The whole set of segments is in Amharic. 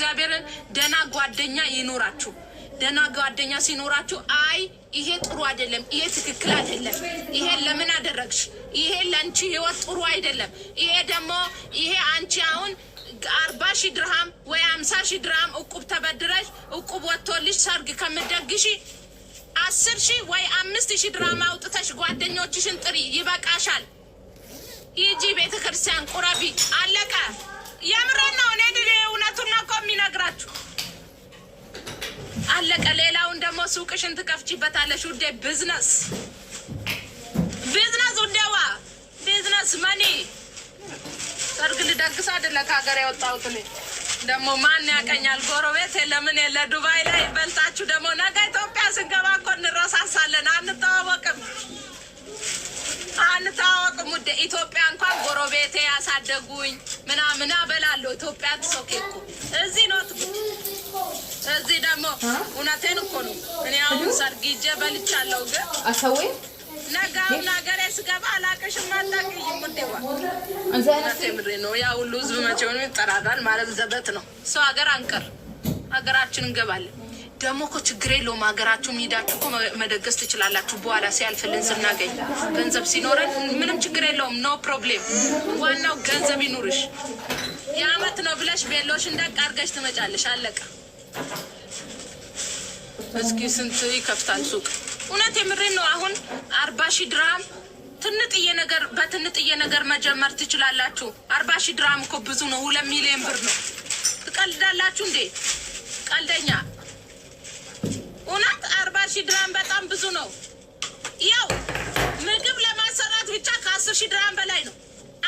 እግዚአብሔርን ደና ጓደኛ ይኖራችሁ ደና ጓደኛ ሲኖራችሁ አይ ይሄ ጥሩ አይደለም ይሄ ትክክል አይደለም ይሄ ለምን አደረግሽ ይሄ ለአንቺ ህይወት ጥሩ አይደለም ይሄ ደግሞ ይሄ አንቺ አሁን 40,000 ድርሃም ወይ 50,000 ድርሃም እቁብ ተበድረሽ እቁብ ወጥቶልሽ ሰርግ ከምትደግሺ 10,000 ወይ 5,000 ድርሃም አውጥተሽ ጓደኞችሽን ጥሪ ይበቃሻል ይጂ ቤተክርስቲያን ቁረቢ አለቀ የምረን ነው እኔ እውነቱን ነው እኮ የሚነግራችሁ አለቀ ሌላውን ደግሞ ሱቅሽን ትከፍቺበታለሽ ውዴ ቢዝነስ ውዴዋ ቢዝነስ ማኒ ሰርግ ልደግስ አይደለ ከሀገር ያወጣሁት እኔ ደግሞ ማን ያቀኛል ጎረቤት ለምን ለዱባይ ላይ በልጣችሁ ደግሞ ነገ ኢትዮጵያ ስንገባ እኮ እንረሳሳለን አንተዋወቅም ውዴ ኢትዮጵያ እንኳን ጎረቤቴ ያሳደጉኝ ምናምን አበላለሁ ኢትዮጵያ ተሶኬኩ እዚህ ነው እዚህ ደግሞ እውነቴን እኮ ነው እኔ አሁን ሰርግ ይዤ በልቻለሁ ግን አሰውይ ነገው ነገሬ ስገባ አላቀሽም አጣቀይም ውዴዋ እነቴምሬ ነው ያ ሁሉ ህዝብ መቼው ነው ይጠራራል ማለት ዘበት ነው ሰው ሀገር አንቀር ሀገራችን እንገባለን ደግሞ እኮ ችግር የለውም ሀገራችሁ ሄዳችሁ እኮ መደገስ ትችላላችሁ በኋላ ሲያልፍልን ስናገኝ ገንዘብ ሲኖረን ምንም ችግር የለውም ኖ ፕሮብሌም ዋናው ገንዘብ ይኑርሽ የዓመት ነው ብለሽ ቤሎሽ እንዳቃርገሽ ትመጫለሽ አለቀ እስኪ ስንት ይከፍታል ሱቅ እውነት የምሬን ነው አሁን 40,000 ድርሃም ትንጥዬ ነገር በትንጥዬ ነገር መጀመር ትችላላችሁ 40,000 ድርሃም እኮ ብዙ ነው 2 ሚሊዮን ብር ነው ትቀልዳላችሁ እንዴ ቀልደኛ እውነት 40,000 ድርሃም በጣም ብዙ ነው ያው ምግብ ለማሰራት ብቻ ከ10,000 ድርሃም በላይ ነው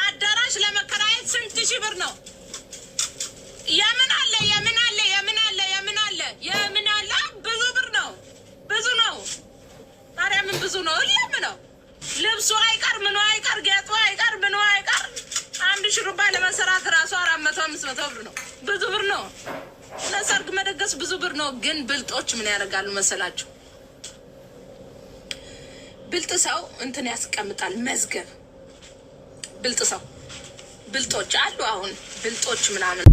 አዳራሽ ለመከራየት ስንት ሺህ ብር ነው የምን አለ ብዙ ብር ነው ብዙ ነው ታዲያ ምን ብዙ ነው ለምን ልብሱ አይቀር ምኑ አይቀር ጌጡ አይቀር ምኑ አይቀር አንድ ሽሩባ ለመሰራት ራሱ 400-500 ብር ነው ብዙ ብር ነው ለሰርግ መደገስ ብዙ ብር ነው ግን ብልጦች ምን ያደርጋሉ መሰላችሁ ብልጥ ሰው እንትን ያስቀምጣል መዝገብ ብልጥ ሰው ብልጦች አሉ አሁን ብልጦች ምናምን